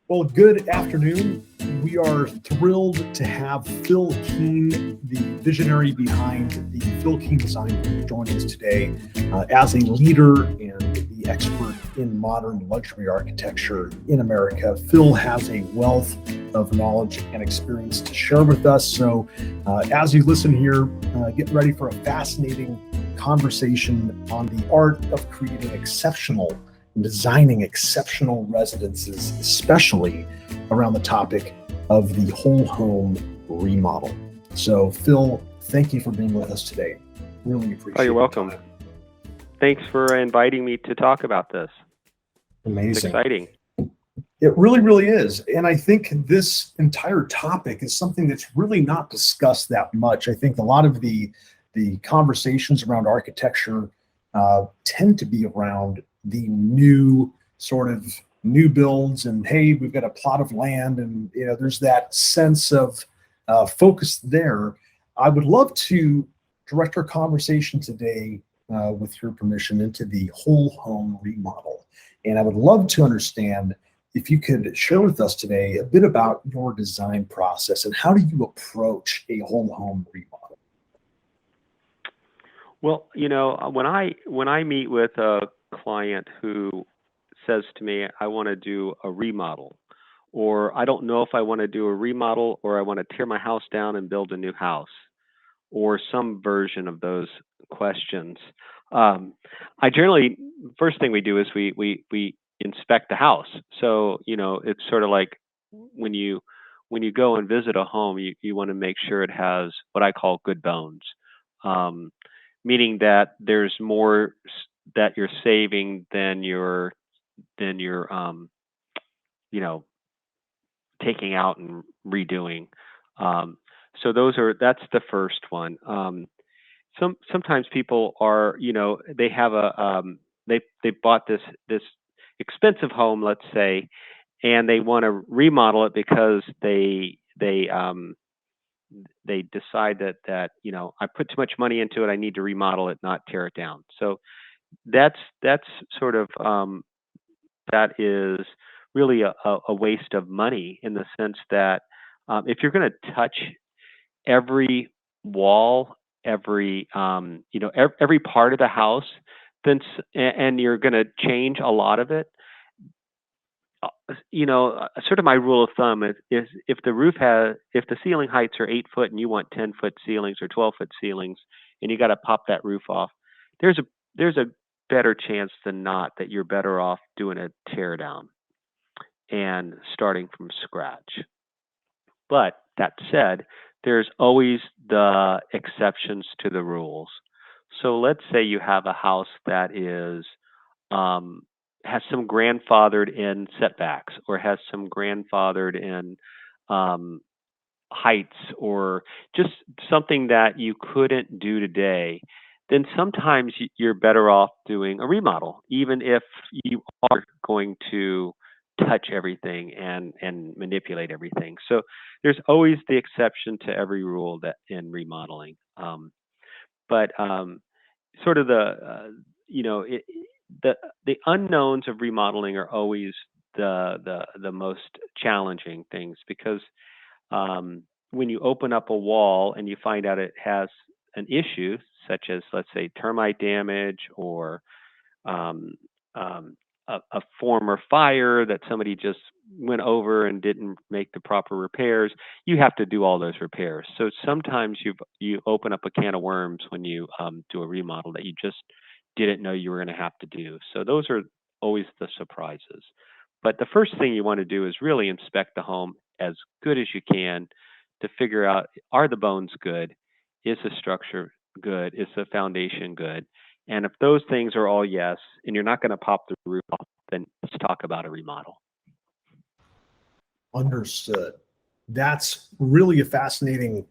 Well, good afternoon. We are thrilled to have Phil Kean, the visionary behind the Phil Kean Design Group, joining us today as a leader and the expert in modern luxury architecture in America. Phil has a wealth of knowledge and experience to share with us. So as you listen here, get ready for a fascinating conversation on the art of creating exceptional designing exceptional residences, especially around the topic of the whole home remodel. So, Phil, thank you for being with us today. Really appreciate it. Oh, you're welcome. Thanks for inviting me to talk about this. Amazing. It's exciting. It really, really is. And I think this entire topic is something that's really not discussed that much. I think a lot of the conversations around architecture tend to be around the new builds, and hey, we've got a plot of land, and there's that sense of focus there. I would love to direct our conversation today, with your permission, into the whole home remodel. And I would love to understand if you could share with us today a bit about your design process and how do you approach a whole home remodel? Well, when I meet with a client who says to me, I want to do a remodel, or I don't know if I want to do a remodel or I want to tear my house down and build a new house, or some version of those questions. I generally, first thing we do is we inspect the house. So, it's sort of like when you go and visit a home, you want to make sure it has what I call good bones. Meaning that there's more that you're saving than you're taking out and redoing. So that's the first one. Sometimes people are, they have they bought this expensive home, let's say, and they want to remodel it because they decide that I put too much money into it. I need to remodel it, not tear it down. So that's sort of that is really a waste of money, in the sense that if you're going to touch every wall, every every part of the house, then and you're going to change a lot of it. Sort of my rule of thumb is if the ceiling heights are 8 foot and you want 10-foot ceilings or 12-foot ceilings, and you got to pop that roof off, there's a better chance than not that you're better off doing a tear down and starting from scratch. But that said, there's always the exceptions to the rules. So let's say you have a house that is has some grandfathered in setbacks, or has some grandfathered in heights, or just something that you couldn't do today, then sometimes you're better off doing a remodel, even if you are going to touch everything and manipulate everything. So there's always the exception to every rule that in remodeling. But sort of the unknowns of remodeling are always the most challenging things, because when you open up a wall and you find out it has an issue, such as, let's say, termite damage, or a former fire that somebody just went over and didn't make the proper repairs, you have to do all those repairs. So sometimes you open up a can of worms when you do a remodel that you just didn't know you were going to have to do. So those are always the surprises. But the first thing you want to do is really inspect the home as good as you can to figure out, are the bones good? Is the structure good? Is the foundation good? And if those things are all yes, and you're not going to pop the roof off, then let's talk about a remodel. Understood. That's really a fascinating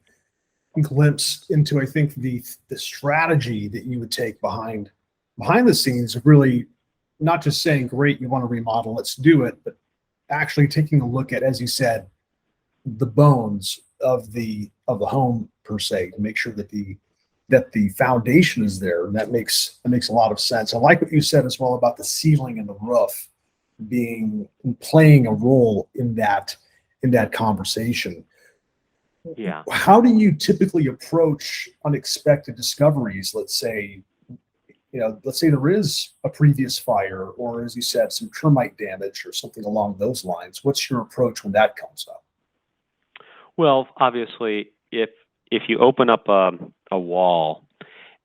glimpse into, I think, the strategy that you would take behind the scenes of really not just saying, great, you want to remodel, let's do it, but actually taking a look at, as you said, the bones of the home per se, to make sure that the foundation is there. And that makes a lot of sense. I like what you said as well about the ceiling and the roof. being playing a role in that conversation. Yeah. How do you typically approach unexpected discoveries? Let's say, let's say there is a previous fire, or as you said, some termite damage or something along those lines. What's your approach when that comes up? Well, obviously, if you open up a wall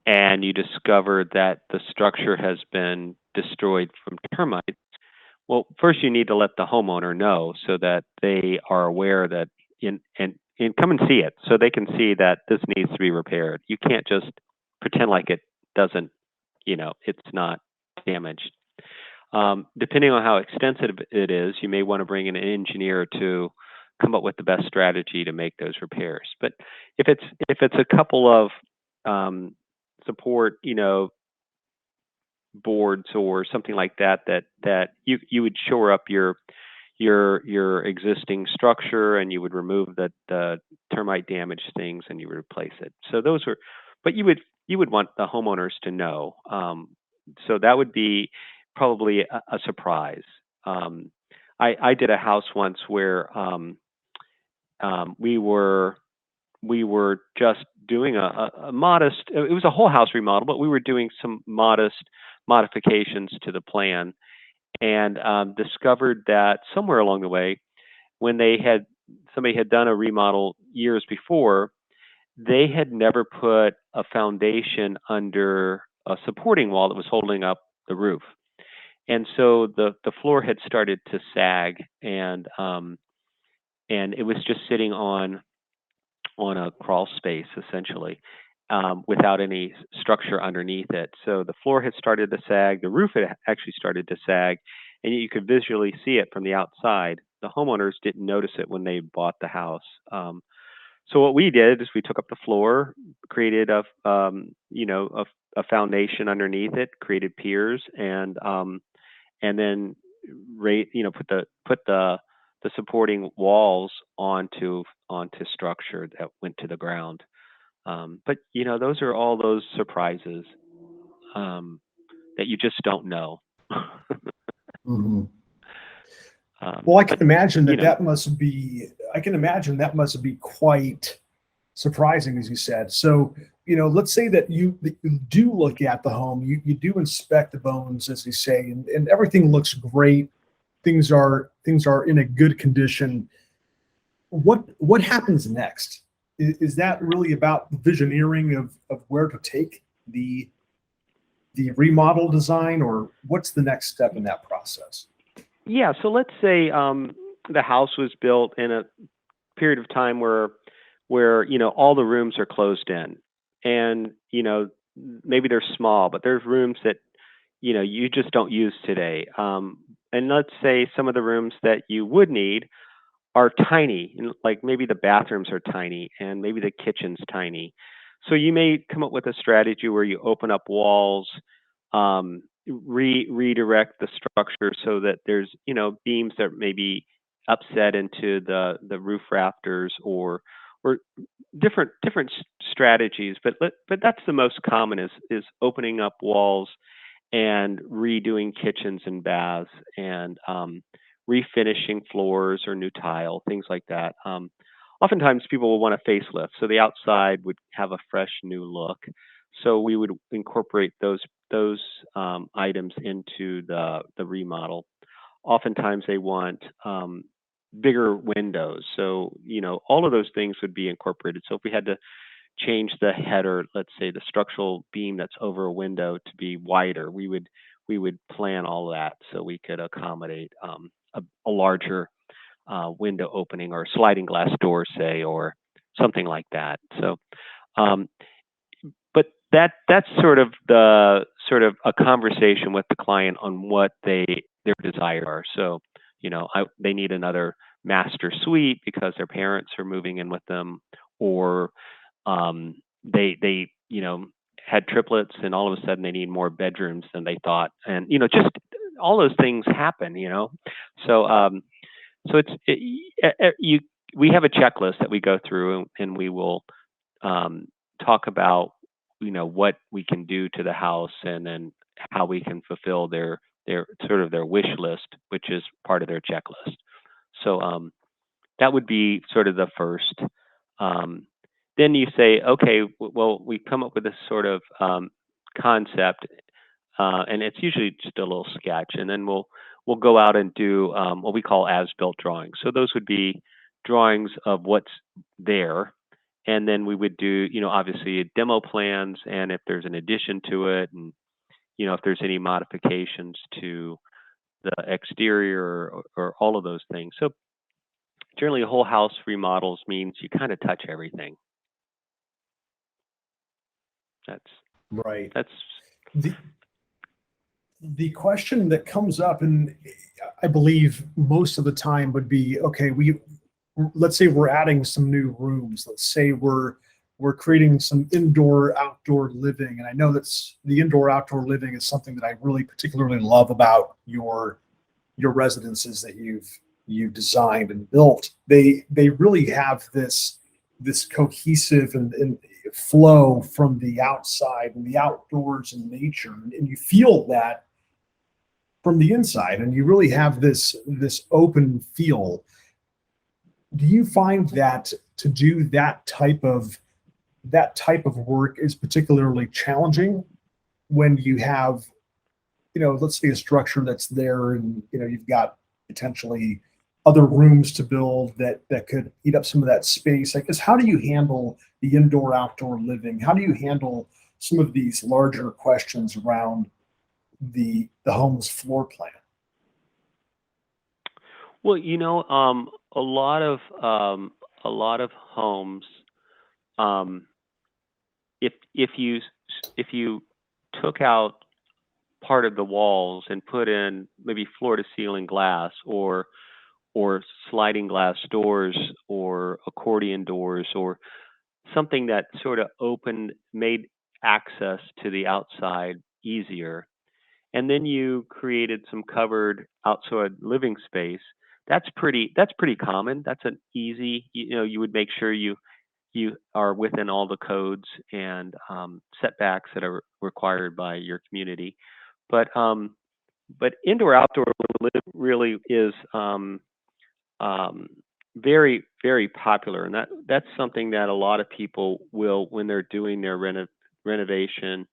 and you discover that the structure has been destroyed from termites, well, first you need to let the homeowner know so that they are aware that and come and see it so they can see that this needs to be repaired. You can't just pretend like it doesn't, it's not damaged. Depending on how extensive it is, you may want to bring in an engineer to come up with the best strategy to make those repairs. But if it's a couple of support, boards or something like that you would shore up your existing structure, and you would remove the termite damaged things and you would replace it. So those are, but you would want the homeowners to know. So that would be probably a surprise. I did a house once where we were just doing a modest. It was a whole house remodel, but we were doing some modest modifications to the plan, and discovered that somewhere along the way, when somebody had done a remodel years before, they had never put a foundation under a supporting wall that was holding up the roof, and so the floor had started to sag, and it was just sitting on a crawl space essentially, without any structure underneath it. So the floor had started to sag, the roof had actually started to sag, and you could visually see it from the outside. The homeowners didn't notice it when they bought the house. So what we did is we took up the floor, created a foundation underneath it, created piers, and then put the supporting walls onto structure that went to the ground. But those are all those surprises that you just don't know. Mhm. Well, I can But imagine you that know, that must be. I can imagine that must be quite surprising, as you said. So, let's say that you do look at the home, you do inspect the bones, as you say, and everything looks great. Things are in a good condition. What happens next? Is that really about the visioneering of where to take the remodel design, or what's the next step in that process? yeah. So let's say the house was built in a period of time where all the rooms are closed in, and maybe they're small, but there's rooms that you just don't use today. And let's say some of the rooms that you would need are tiny, like maybe the bathrooms are tiny and maybe the kitchen's tiny. So you may come up with a strategy where you open up walls, redirect the structure so that there's beams that may be upset into the roof rafters, or different strategies. But that's the most common, is opening up walls and redoing kitchens and baths, and refinishing floors or new tile, things like that. Oftentimes, people will want a facelift, so the outside would have a fresh new look. So we would incorporate those items into the remodel. Oftentimes, they want bigger windows, so all of those things would be incorporated. So if we had to change the header, let's say the structural beam that's over a window to be wider, we would plan all that so we could accommodate a larger window opening or sliding glass door, say, or something like that. So, um, but that's sort of a conversation with the client on what their desires are. So, they need another master suite because their parents are moving in with them, or they had triplets, and all of a sudden they need more bedrooms than they thought, and just all those things happen. So you we have a checklist that we go through, and we will um, talk about what we can do to the house, and then how we can fulfill their their sort of their wish list, which is part of their checklist. So that would be sort of the first. Um, then you say, okay, well, we come up with this sort of concept, and it's usually just a little sketch, and then we'll go out and do what we call as-built drawings. So those would be drawings of what's there, and then we would do, obviously demo plans, and if there's an addition to it, and if there's any modifications to the exterior or all of those things. So generally, a whole house remodels means you kind of touch everything. That's Right. that's The the question that comes up, and I believe most of the time would be, okay, let's say we're adding some new rooms. Let's say we're creating some indoor outdoor living. And I know that's the indoor outdoor living is something that I really particularly love about your residences that you've designed and built. They really have this cohesive and flow from the outside and the outdoors and nature. And you feel that from the inside, and you really have this open feel. Do you find that to do that type of work is particularly challenging when you have, let's say a structure that's there, and you've got potentially other rooms to build that could eat up some of that space? I guess, how do you handle the indoor outdoor living? How do you handle some of these larger questions around the home's floor plan? well, a lot of homes, um, if you took out part of the walls and put in maybe floor to ceiling glass or sliding glass doors or accordion doors or something that sort of made access to the outside easier, and then you created some covered outside living space. That's pretty common. That's an easy, you would make sure you are within all the codes and setbacks that are required by your community. But indoor outdoor really is um, very, very popular, and that's something that a lot of people will, when they're doing their renovation,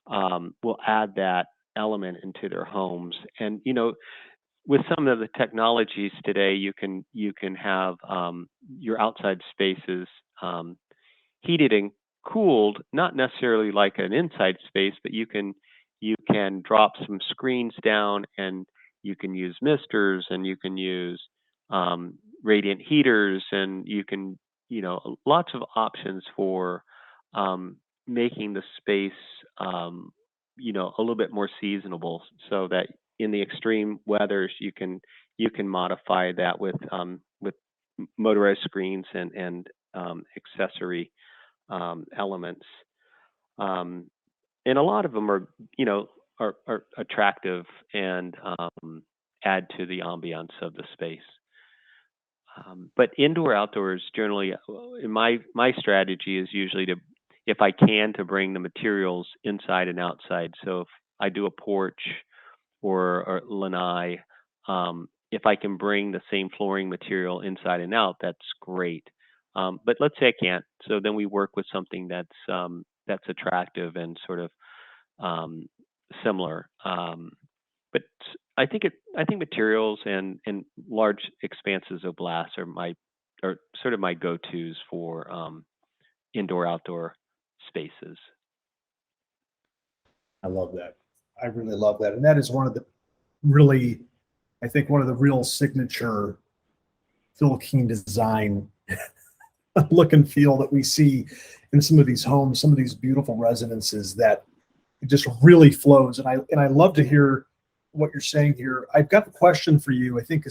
will add that element into their homes. And with some of the technologies today, you can have your outside spaces um, heated and cooled, not necessarily like an inside space, but you can drop some screens down, and you can use misters, and you can use radiant heaters, and you can, lots of options for um, making the space a little bit more seasonable, so that in the extreme weathers you can modify that with motorized screens and accessory elements. Um, and a lot of them you know, are attractive and add to the ambiance of the space. But indoor outdoors generally, in my strategy is usually to, if I can, to bring the materials inside and outside. So if I do a porch or lanai, if I can bring the same flooring material inside and out, that's great. But let's say I can't, so then we work with something that's attractive and sort of um, similar. But I think materials and large expanses of glass are sort of my go-tos for indoor outdoor spaces. I love that. I really love that. And that is one of the really, I think, one of the real signature Phil Kean design look and feel that we see in some of these homes, some of these beautiful residences, that it just really flows. And I love to hear what you're saying here. I've got a question for you. I think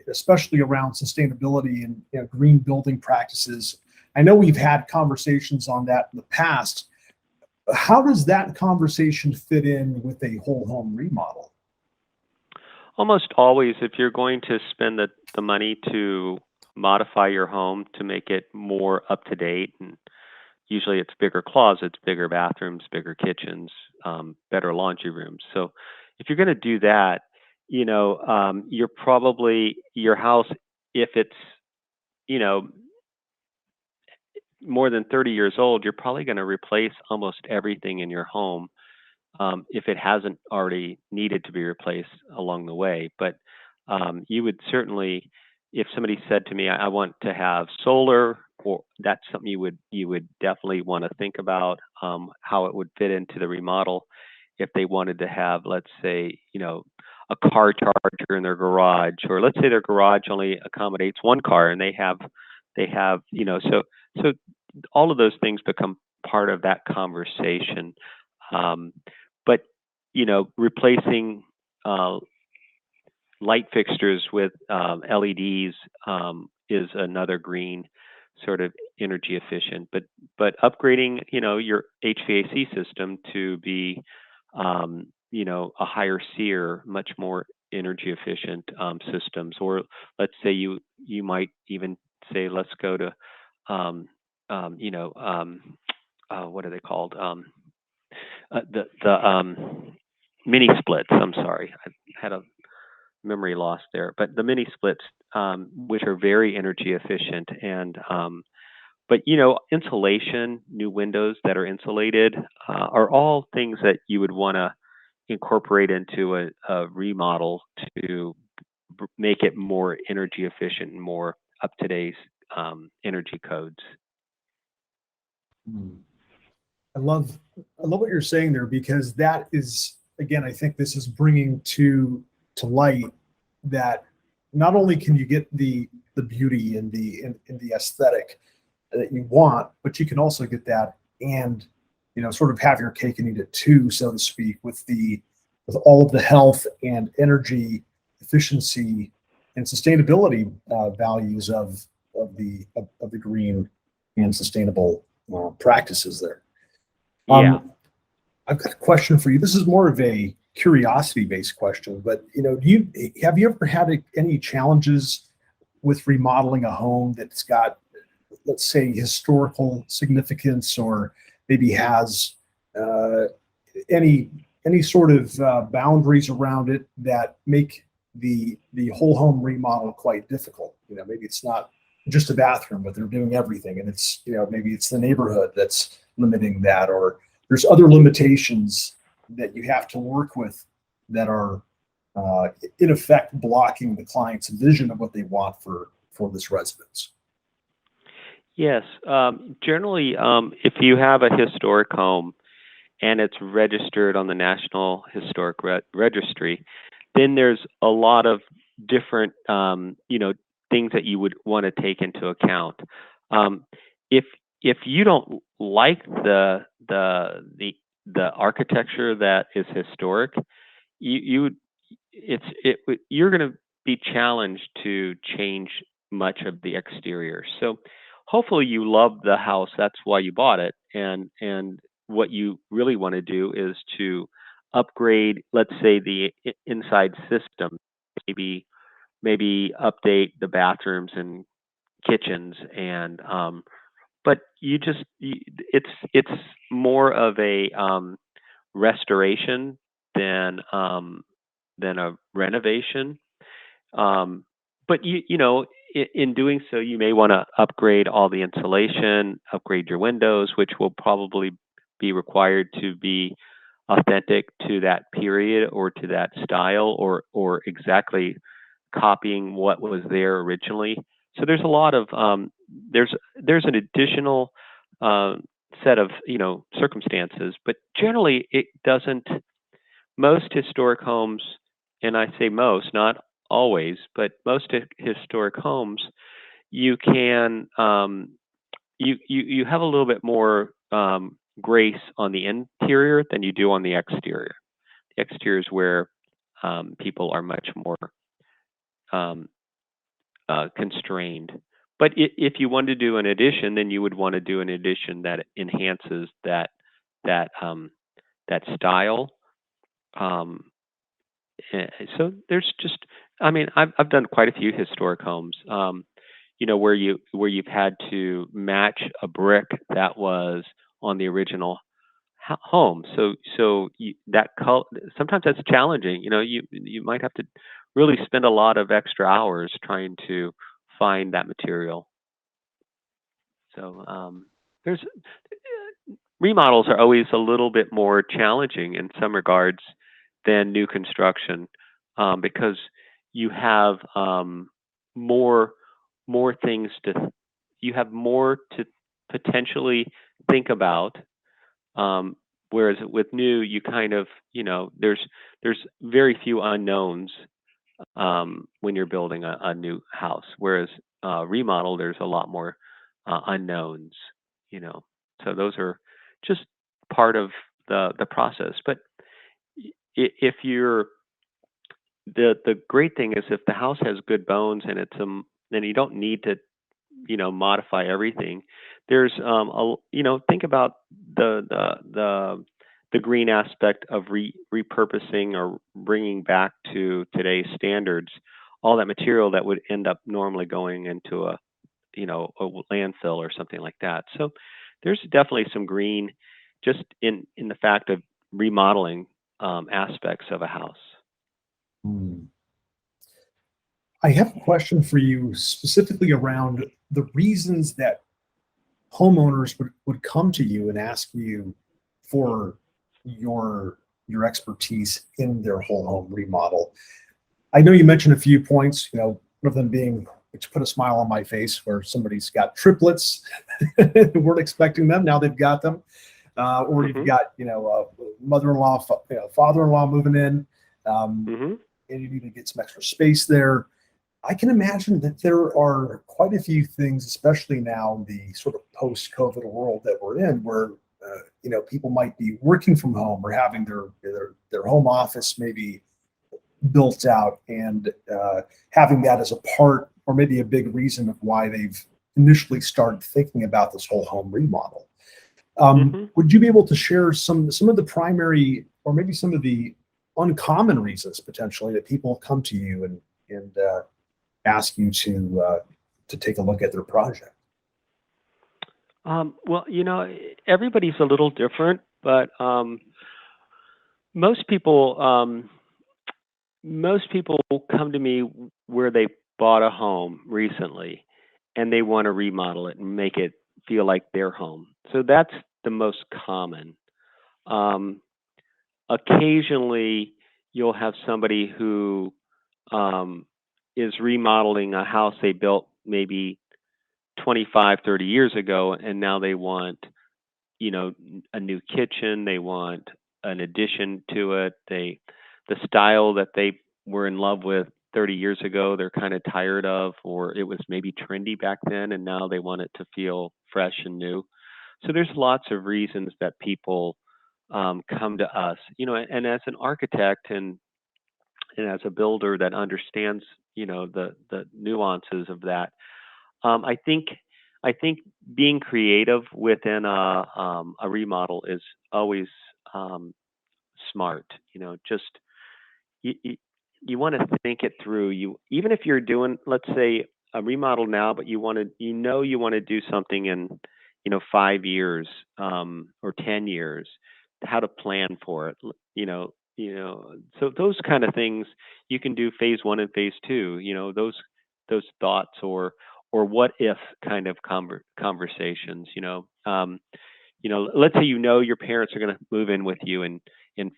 especially around sustainability and green building practices. I know we've had conversations on that in the past. How does that conversation fit in with a whole home remodel? Almost always, if you're going to spend the money to modify your home to make it more up to date, and usually it's bigger closets, bigger bathrooms, bigger kitchens, better laundry rooms. So if you're going to do that, you're probably your house, if it's, you know, more than 30 years old, you're probably going to replace almost everything in your home, if it hasn't already needed to be replaced along the way. But you would certainly, if somebody said to me, I want to have solar, or that's something you would definitely want to think about, how it would fit into the remodel. If they wanted to have, let's say, a car charger in their garage, or let's say their garage only accommodates one car, and they have, so all of those things become part of that conversation. Um, but replacing uh, light fixtures with LEDs is another green, sort of energy efficient. But upgrading, your HVAC system to be, a higher SEER, much more energy efficient systems. Or let's say you might even say, let's go to, um, you know, what are they called? The mini splits. I'm sorry, I had a memory loss there. But the mini splits, which are very energy efficient, and but insulation, new windows that are insulated, are all things that you would want to incorporate into a remodel to make it more energy efficient and more up to date energy codes. Hmm. I love what you're saying there, because that is, again, I think this is bringing to light that not only can you get the beauty and in the aesthetic that you want, but you can also get that and sort of have your cake and eat it too, so to speak, with all of the health and energy efficiency and sustainability values of the green and sustainable practices there. Yeah. Um, I've got a question for you. This is more of a curiosity-based question, but have you ever had any challenges with remodeling a home that's got, let's say, historical significance, or maybe has uh, any any sort of boundaries around it that make the whole home remodel quite difficult? Maybe it's not just a bathroom, but they're doing everything, and it's maybe it's the neighborhood that's limiting that, or there's other limitations that you have to work with that are in effect blocking the client's vision of what they want for this residence. Yes. Generally, if you have a historic home and it's registered on the National Historic Registry, then there's a lot of different, things that you would want to take into account. Um, if if you don't like the architecture that is historic, you would you're going to be challenged to change much of the exterior. So hopefully you love the house. That's why you bought it. And what you really want to do is to upgrade, let's say, the inside system. Maybe update the bathrooms and kitchens, and but it's more of a restoration than a renovation. Um, but in doing so, you may want to upgrade all the insulation, upgrade your windows, which will probably be required to be authentic to that period or to that style, or exactly copying what was there originally. So there's a lot of there's an additional uh, set of circumstances, but generally it doesn't. Most historic homes, and I say most, not always, but most historic homes, you can you have a little bit more grace on the interior than you do on the exterior. The exterior is where people are much more um, constrained. But if you want to do an addition, then you would want to do an addition that enhances that that style. Um, so there's just, I mean, I've done quite a few historic homes, where you've had to match a brick that was on the original home. So sometimes that's challenging. You might have to really spend a lot of extra hours trying to find that material. So there's remodels are always a little bit more challenging in some regards than new construction, because you have more more things to you have more to potentially think about. um, Whereas with new, you kind of, there's very few unknowns when you're building a new house. Whereas remodel, there's a lot more unknowns. You know, so those are just part of the process. But if you're the great thing is if the house has good bones and then you don't need to, modify everything. There's think about the green aspect of repurposing or bringing back to today's standards all that material that would end up normally going into a landfill or something like that. So there's definitely some green just in the fact of remodeling aspects of a house. Hmm. I have a question for you specifically around the reasons that homeowners would come to you and ask you for your expertise in their whole home remodel. I know you mentioned a few points, one of them being, which put a smile on my face, where somebody's got triplets, weren't expecting them, now they've got them. Or you've Hmm. got, a mother-in-law, father-in-law moving in, um, Hmm. and you need to get some extra space there. I can imagine that there are quite a few things, especially now in the sort of post-COVID world that we're in, where people might be working from home or having their home office maybe built out, and having that as a part or maybe a big reason of why they've initially started thinking about this whole home remodel. Hmm. Would you be able to share some of the primary or maybe some of the uncommon reasons potentially that people come to you and ask you to take a look at their project? Well, everybody's a little different, but most people most people come to me where they bought a home recently and they want to remodel it and make it feel like their home. So that's the most common. Um, Occasionally, you'll have somebody who um, is remodeling a house they built maybe 25, 30 years ago, and now they want, a new kitchen. They want an addition to it. The style that they were in love with 30 years ago, they're kind of tired of, or it was maybe trendy back then, and now they want it to feel fresh and new. So there's lots of reasons that people come to us, and as an architect and as a builder that understands, the nuances of that. I think being creative within a remodel is always um, smart. Just you, you, you want to think it through. You even if you're doing, let's say, a remodel now, but you want to do something in 5 years or 10 years, how to plan for it. So those kind of things you can do phase one and phase two. Those thoughts or what if kind of conversations. Let's say your parents are going to move in with you in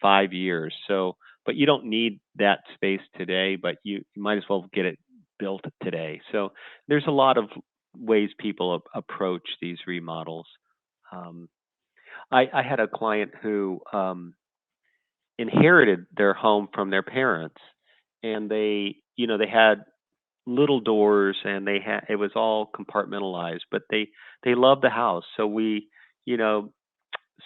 5 years. So, but you don't need that space today, but you might as well get it built today. So there's a lot of ways people approach these remodels. Um, I had a client who inherited their home from their parents, and they had little doors and it was all compartmentalized, but they loved the house. So we, you know,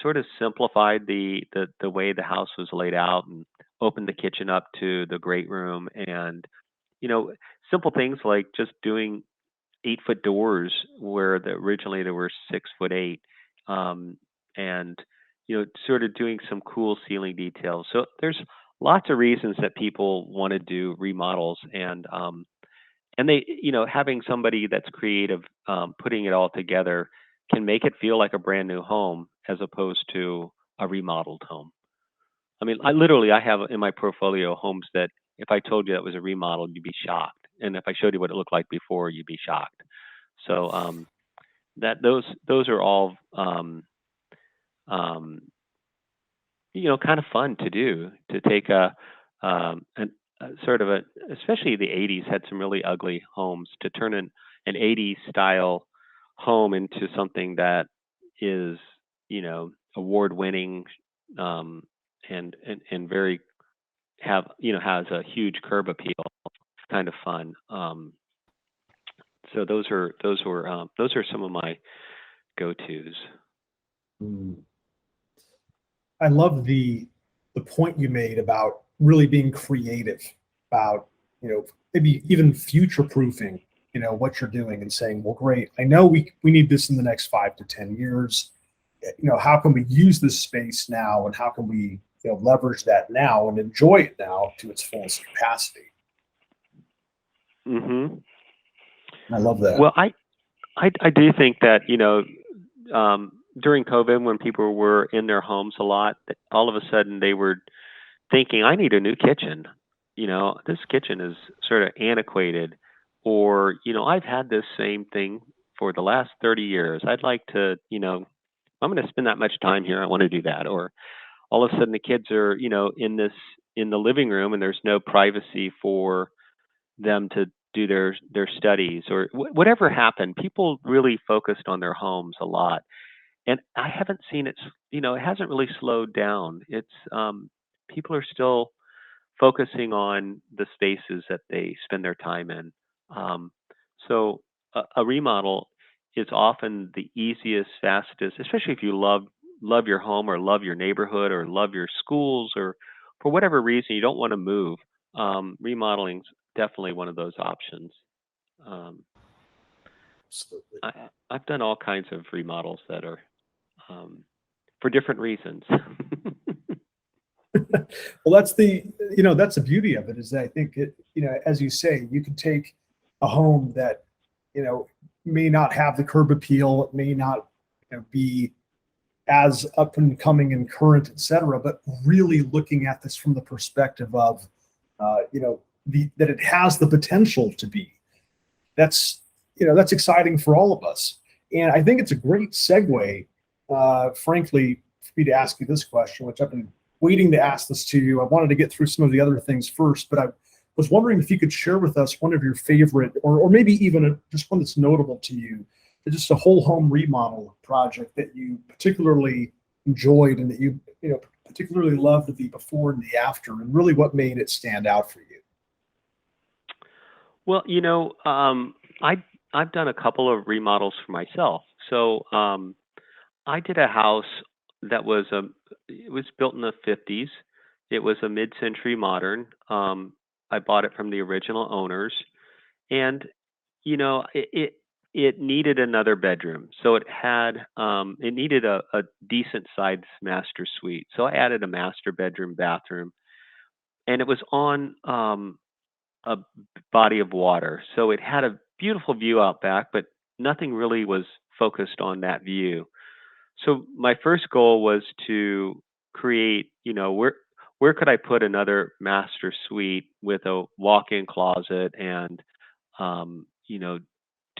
sort of simplified the way the house was laid out and opened the kitchen up to the great room and you know simple things like just doing 8-foot doors where originally there were 6 foot eight, um, and sort of doing some cool ceiling details. So there's lots of reasons that people want to do remodels, and they having somebody that's creative putting it all together can make it feel like a brand new home as opposed to a remodeled home. I mean, I have in my portfolio homes that if I told you that was a remodel, you'd be shocked, and if I showed you what it looked like before, you'd be shocked. So that those are all um, kind of fun to do, to take a sort of a, especially the 80s had some really ugly homes, to turn an 80s style home into something that is, award winning, um, and very has a huge curb appeal. Kind of fun. So those are some of my go tos. Mm. I love the point you made about really being creative about, maybe even future proofing, what you're doing and saying, well, great, I know we need this in the next 5 to 10 years. How can we use this space now, and how can we, leverage that now and enjoy it now to its fullest capacity? Hmm. I love that. Well, I do think that during COVID, when people were in their homes a lot, all of a sudden they were thinking, I need a new kitchen. This kitchen is sort of antiquated, or I've had this same thing for the last 30 years. I'd like to, I'm going to spend that much time here. I want to do that. Or all of a sudden the kids are, in the living room, and there's no privacy for them to do their studies, or whatever happened. People really focused on their homes a lot, and I haven't seen it. It hasn't really slowed down. It's people are still focusing on the spaces that they spend their time in. Um, so a remodel is often the easiest, fastest, especially if you love your home, or love your neighborhood, or love your schools, or for whatever reason you don't want to move. Remodeling's definitely one of those options. Um, Absolutely. I've done all kinds of remodels that are um, for different reasons. Well, that's the beauty of it, is that I think it, as you say, you can take a home that, you know, may not have the curb appeal, it may not, be as up and coming and current, et cetera, but really looking at this from the perspective of, that it has the potential to be. That's exciting for all of us. And I think it's a great segue, frankly, for me to ask you this question, which I've been waiting to ask this to you. I wanted to get through some of the other things first, but I was wondering if you could share with us one of your favorite, or maybe even just one that's notable to you, just a whole home remodel project that you particularly enjoyed, and that you particularly loved the before and the after, and really what made it stand out for you. Well, I've done a couple of remodels for myself. So I did a house that it was built in the 50s. It was a mid-century modern. I bought it from the original owners, and it needed another bedroom. So it needed a decent sized master suite. So I added a master bedroom, bathroom, and it was on a body of water. So it had a beautiful view out back, but nothing really was focused on that view. So my first goal was to create, where could I put another master suite with a walk-in closet, and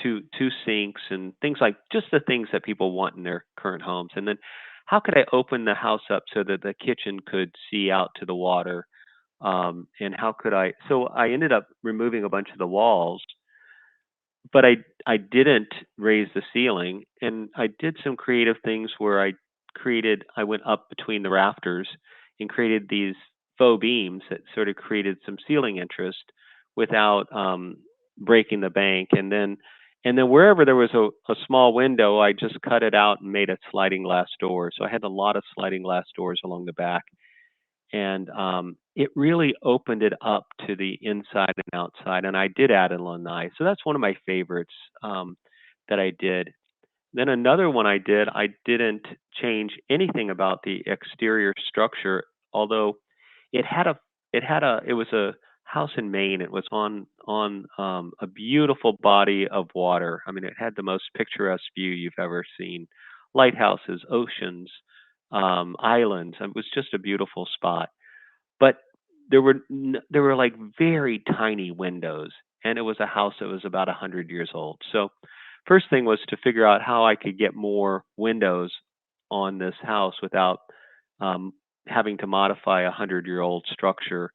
two sinks, and things like, just the things that people want in their current homes. And then how could I open the house up so that the kitchen could see out to the water? And how could I? So I ended up removing a bunch of the walls, but I didn't raise the ceiling, and I did some creative things where I went up between the rafters and created these faux beams that sort of created some ceiling interest without breaking the bank. And then wherever there was a small window, I just cut it out and made a sliding glass door. So I had a lot of sliding glass doors along the back, and it really opened it up to the inside and outside. And I did add a lanai, so that's one of my favorites that I did. Then another one I did, I didn't change anything about the exterior structure, although it had a it was a house in Maine. It was on a beautiful body of water. I mean, it had the most picturesque view you've ever seen: lighthouses, oceans, islands. It was just a beautiful spot. But there were like very tiny windows, and it was a house that was about 100 years old. So first thing was to figure out how I could get more windows on this house without um, having to modify a 100-year-old structure.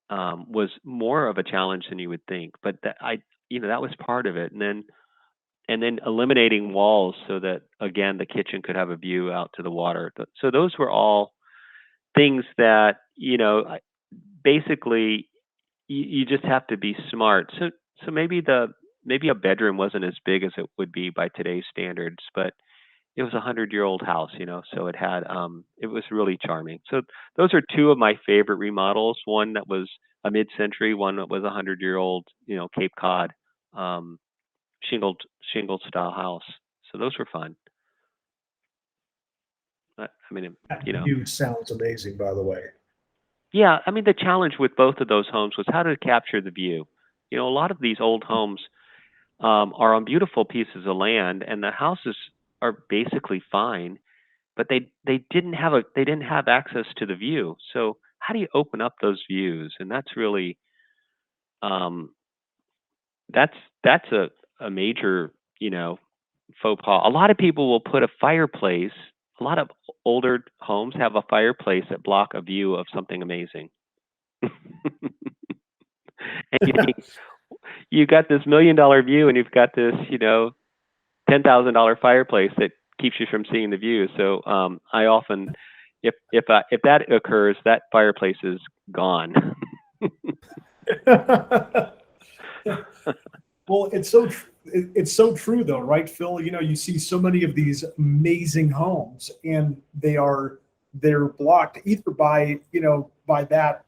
Was more of a challenge than you would think. But that was part of it, and then eliminating walls so that again the kitchen could have a view out to the water. So those were all things that basically you just have to be smart. So maybe a bedroom wasn't as big as it would be by today's standards, but it was a 100-year-old house, so it was really charming. So those are two of my favorite remodels. One that was a mid-century, one that was a 100-year-old, Cape Cod um, shingled style house. So those were fun. I mean, That you know, view sounds amazing, by the way. yeah. I mean, the challenge with both of those homes was how to capture the view. A lot of these old homes are on beautiful pieces of land, and the houses are basically fine, but they didn't have access to the view. So how do you open up those views? And that's really um, that's a major faux pas. A lot of people will put a fireplace. A lot of older homes have a fireplace that block a view of something amazing. And you think you got this $1 million view, and you've got this $10,000 fireplace that keeps you from seeing the view. So I often, if that occurs, that fireplace is gone. Well, it's so true though, right, Phil? You see so many of these amazing homes, and they're blocked either by that,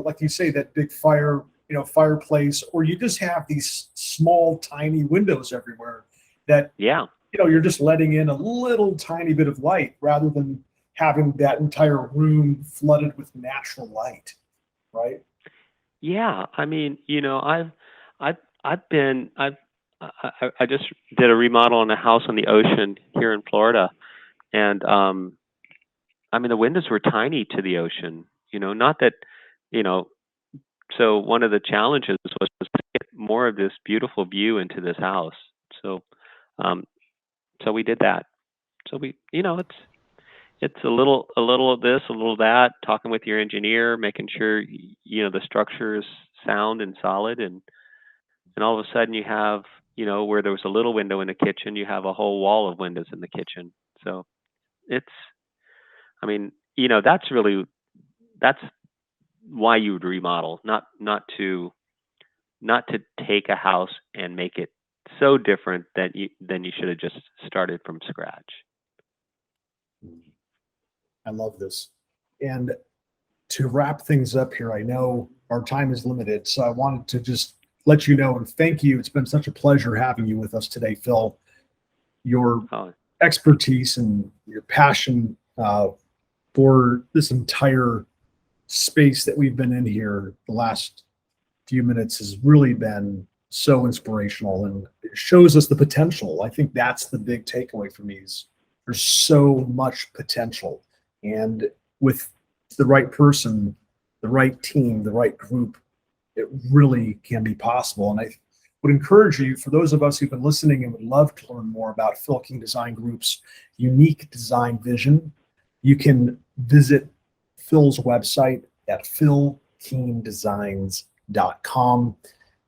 like you say, that big fireplace, or you just have these small, tiny windows everywhere that Yeah. you're just letting in a little tiny bit of light rather than having that entire room flooded with natural light, right? Yeah, I mean, I've I've been I just did a remodel on a house on the ocean here in Florida, and I mean the windows were tiny to the ocean. Not that, you know. So one of the challenges was to get more of this beautiful view into this house. So, um, so we did that. So it's a little of this, a little of that. Talking with your engineer, making sure the structure is sound and solid, and all of a sudden you have, where there was a little window in the kitchen, you have a whole wall of windows in the kitchen. So it's, I mean, that's why you would remodel, not to take a house and make it so different that you should have just started from scratch. I love this. And to wrap things up here, I know our time is limited, so I wanted to just let you know and thank you. It's been such a pleasure having you with us today, Phil. Your Oh, expertise and your passion for this entire space that we've been in here the last few minutes has really been so inspirational, and it shows us the potential. I think that's the big takeaway for me is there's so much potential. And with the right person, the right team, the right group, it really can be possible. And I would encourage you, for those of us who've been listening and would love to learn more about Phil Kean Design Group's unique design vision, you can visit Phil's website at philkeandesigns.com.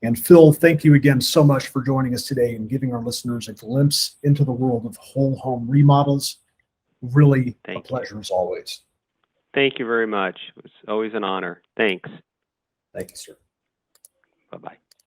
And Phil, thank you again so much for joining us today and giving our listeners a glimpse into the world of whole home remodels. Really a thank you. pleasure as always. Thank you very much. It was always an honor. Thanks. Thank you, sir. Bye bye.